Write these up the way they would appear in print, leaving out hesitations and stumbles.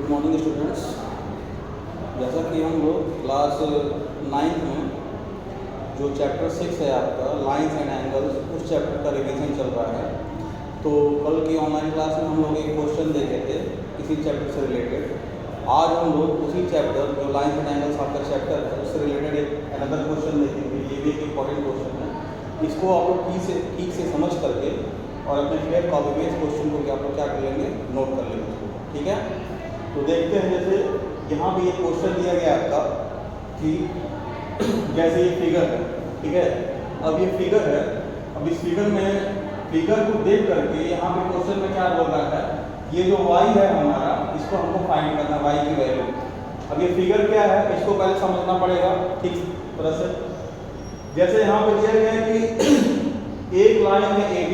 Good morning students. जैसा कि हम लोग क्लास 9th में जो चैप्टर 6 है आपका लाइंस एंड एंगल्स, उस चैप्टर का रिवीजन चल रहा है। तो कल की ऑनलाइन क्लास में हम लोग एक क्वेश्चन देखे थे इसी चैप्टर से रिलेटेड। आज हम लोग उसी चैप्टर जो लाइंस एंड एंगल्स आपका चैप्टर है उससे रिलेटेड एक अनदर क्वेश्चन देखेंगे। ये भी एक इम्पॉर्टेंट क्वेश्चन है। इसको आप लोग ठीक से समझ करके और अपने फेयर कॉपी में इस क्वेश्चन को आप लोग क्या कर लेंगे, नोट कर लेंगे इसको, ठीक है। तो देखते हैं, जैसे यहाँ भी एक क्वेश्चन दिया गया आपका कि जैसे ये फिगर है, ठीक है। अब ये फिगर है, अब इस फिगर में फिगर को देख करके यहाँ पे क्वेश्चन में क्या बोल रहा है, ये जो y है हमारा, इसको हमको फाइंड करना है, y की वैल्यू। अब ये फिगर क्या है, इसको पहले समझना पड़ेगा ठीक तरह से। जैसे यहाँ पे दिया गया है कि एक लाइन है AB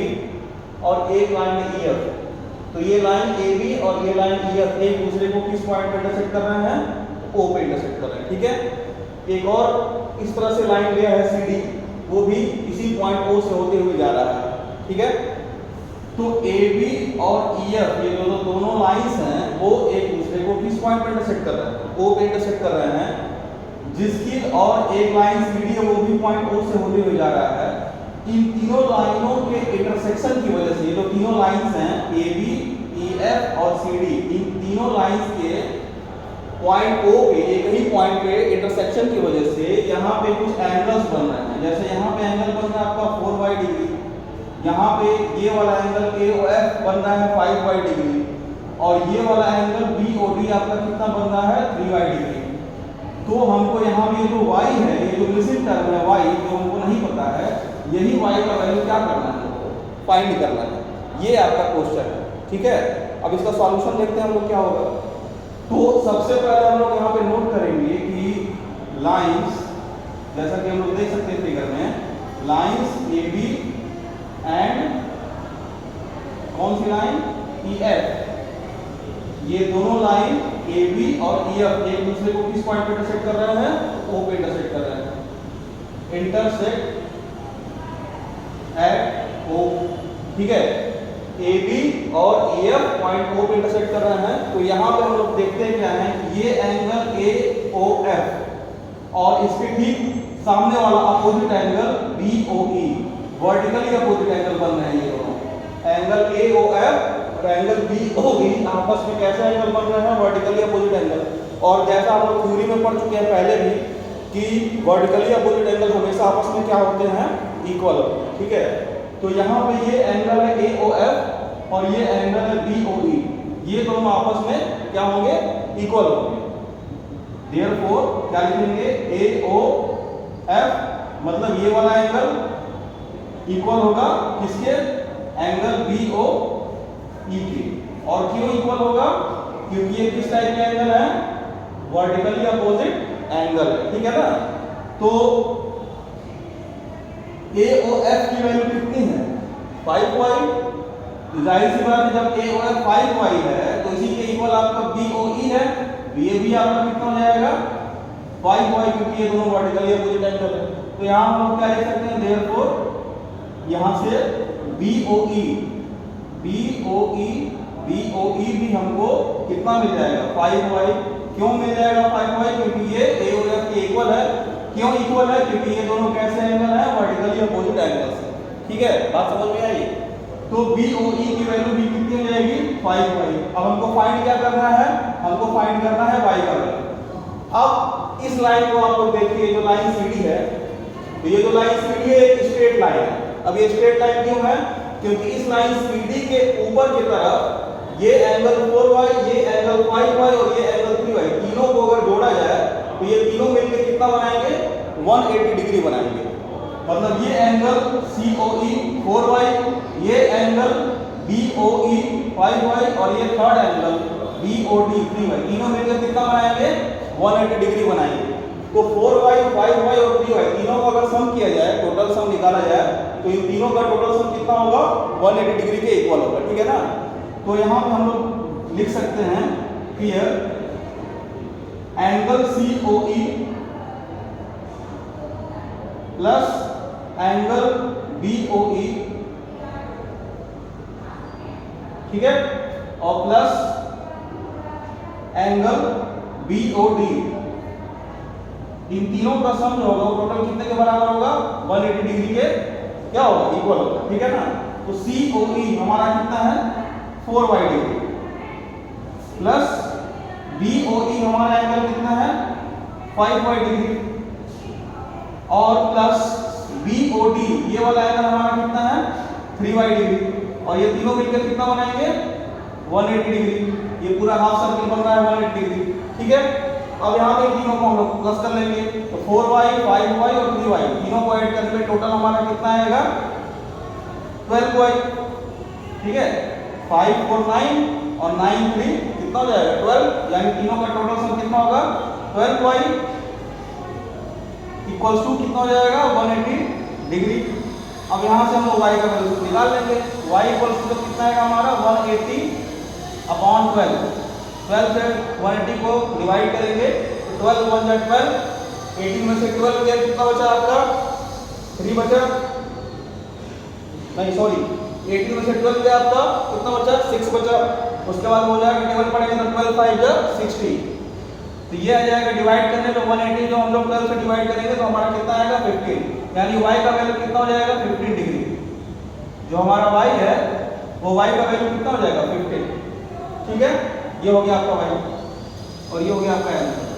और एक लाइन है EF। तो ये लाइन AB और ये लाइन EF एक दूसरे को किस पॉइंट पे इंटरसेक्ट कर रहे हैं, O पे इंटरसेक्ट कर रहे हैं, ठीक है। एक और इस तरह से लाइन लिया है CD, वो भी इसी पॉइंट O से होते हुए जा रहा है, ठीक है। तो AB और EF ये जो दोनों लाइंस हैं वो एक दूसरे को किस पॉइंट पे इंटरसेक्ट कर रहे हैं, O पे इंटरसेक्ट कर रहे हैं। जिसकी और एक लाइन CD है वो भी पॉइंट O से होते हुए जा रहा है। इन तीनों लाइनों के इंटरसेक्शन की वजह से, ये जो तीनों लाइंस हैं AB, EF और CD, इन तीनों लाइंस के पॉइंट O पे, एक ही पॉइंट पे इंटरसेक्शन की वजह से यहाँ पे कुछ एंगल्स बन रहे हैं। जैसे यहाँ पे एंगल बन रहा है आपका 4y डिग्री, यहाँ पे ये वाला एंगल AOF बन रहा है 5y डिग्री, और ये वाला एंगल BOD आपका कितना बन रहा है 3y डिग्री। तो हमको यहाँ पे जो y है, ये जो मिसिंग टर्म है y, जो हमको नहीं पता है, यही y का वैल्यू क्या करना है, फाइंड करना है। ये आपका क्वेश्चन है, ठीक है। अब इसका सॉल्यूशन देखते हैं हम लोग क्या होगा। तो सबसे पहले हम लोग यहाँ पे नोट करेंगे कि लाइंस, जैसा कि हम लोग देख सकते हैं फिगर में, लाइंस AB एंड कौन सी लाइन EF, ये दोनों लाइन AB और EF एक दूसरे को किस पॉइंट पे इंटरसेक्ट कर रहे हैं, O पे इंटरसेक्ट कर रहे हैं। इंटरसेक्ट एट O, ठीक है। AB और EF पॉइंट O पे इंटरसेक्ट कर रहे हैं। तो यहाँ पे हम लोग देखते हैं क्या है, ये एंगल AOF और इसके ठीक सामने वाला opposite angle BOE, vertically opposite angle बन रहे हैं ये दोनों। एंगल AOF और एंगल BOE आपस में कैसे एंगल बन रहे हैं, वर्टिकली अपोजिट एंगल। और जैसा हम लोग थ्योरी में पढ़ चुके हैं पहले भी कि वर्टिकली अपोजिट एंगल हमेशा आपस में क्या होते हैं, इक्वल, ठीक है। तो यहाँ पे ये एंगल है AOF और ये एंगल है BOE, ये दोनों आपस में क्या होंगे, इक्वल होंगे। देयरफॉर क्या लिखेंगे, AOF मतलब ये वाला एंगल इक्वल होगा किसके, एंगल BOE के। और क्यों इक्वल होगा, क्योंकि ये किस टाइप का एंगल है, वर्टिकली अपोजिट एंगल, ठीक है ना। तो AOF की वैल्यू कितनी है, 5y। जाहिर सी बात है, जब AOF 5y है तो इसी के इक्वल आपका BOE है, ये भी आपका कितना हो जाएगा 5y, क्योंकि ये दोनों वर्टिकली अपोजिट एंगल है। तो यहाँ हम लोग क्या लिख सकते हैं, देयरफॉर यहाँ से BOE भी हमको कितना मिल जाएगा, 5y। क्यों मिल जाएगा 5y, क्योंकि ये AOF के इक्वल है। क्यों इक्वल है, क्योंकि ये दोनों कैसे एंगल है, वर्टिकली अपोजिट एंगल्स है, ठीक है। बात समझ में आई। तो BOE की वैल्यू भी कितनी हो जाएगी, 5y। अब हमको फाइंड क्या करना है, हमको फाइंड करना है y का वैल्यू। अब इस लाइन को आप लोग देखिए, जो लाइन CD है, तो ये जो लाइन CD है एक स्ट्रेट लाइन है। अब ये स्ट्रेट लाइन क्यों है, क्योंकि इस लाइन CD के ऊपर की तरफ ये एंगल 4y, ये एंगल 5y और ये एंगल 3y, तीनों को अगर जोड़ा जाए तो ये तीनों मिलकर कितना बनाएंगे, 180 डिग्री बनाएंगे। मतलब ये एंगल COE 4y, ये एंगल BOE 5y और ये थर्ड एंगल BOD 3y, तीनों मिलकर कितना बनाएंगे, 180 डिग्री बनाएंगे। तो 4y 5y और 3y तीनों का अगर सम किया जाए, टोटल सम निकाला जाए, तो इन तीनों का टोटल सम कितना होगा, 180 डिग्री के इक्वल होगा, ठीक है ना। तो यहाँ पे हम लोग लिख सकते हैं clear, angle COE plus angle BOE, ठीक है, और प्लस एंगल BOD, इन तीनों का सम जो होगा वो टोटल कितने के बराबर होगा? 180 डिग्री के क्या होगा? इक्वल होगा, ठीक है ना। तो COE हमारा कितना है? 4y डिग्री प्लस BOE हमारा एंगल कितना है? 5y डिग्री और प्लस BOD ये वाला एंगल हमारा कितना है? 3y डिग्री और ये तीनों मिलकर कितना बनाएंगे? 180 डिग्री। ये पूरा हाफ सर्कल बन रहा है 180 डिग्री, ठीक है। अब यहाँ पे तीनों को हम लोग प्लस कर लेंगे, तो 4y 5y और 3y तीनों को ऐड करने में टोटल हमारा कितना आएगा? 12y, ठीक है। 5 4 9 और 9 3 कितना हो जाएगा? 12, यानी तीनों का टोटल सम कितना होगा? 12y इक्वल्स टू कितना हो जाएगा? 180 डिग्री। अब यहाँ से हम लोग y का वैल्यू निकाल लेंगे। y इक्वल्स टू कितना आएगा हमारा? 180 अपॉन 12। 12 से 180 को डिवाइड करेंगे, 12 1 जा 12, 18 में से 12 गया, कितना बचा आपका? 3 बचा, नहीं सॉरी 18 में से 12 गया आपका, कितना बचा? 6 बचा। उसके बाद हो जाएगा टेबल पढ़ेंगे तो 12 5 जा 60, तो ये आ जाएगा डिवाइड करने पे 180 जो हम लोग 12 से डिवाइड करेंगे तो हमारा कितना आएगा? 15, यानी y का वैल्यू कितना हो जाएगा? 15 डिग्री। जो हमारा y है वो y का वैल्यू कितना हो जाएगा? 15, ठीक है। ये हो गया आपका y और ये हो गया आपका आंसर।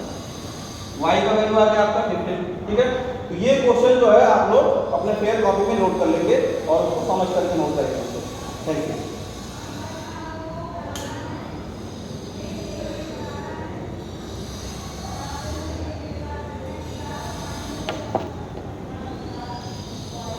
y का वैल्यू आ गया आपका 15, ठीक है। तो ये क्वेश्चन जो है आप लोग अपने फेयर कॉपी में नोट कर लेंगे और उसको समझ करके नोट करेंगे। Thank you.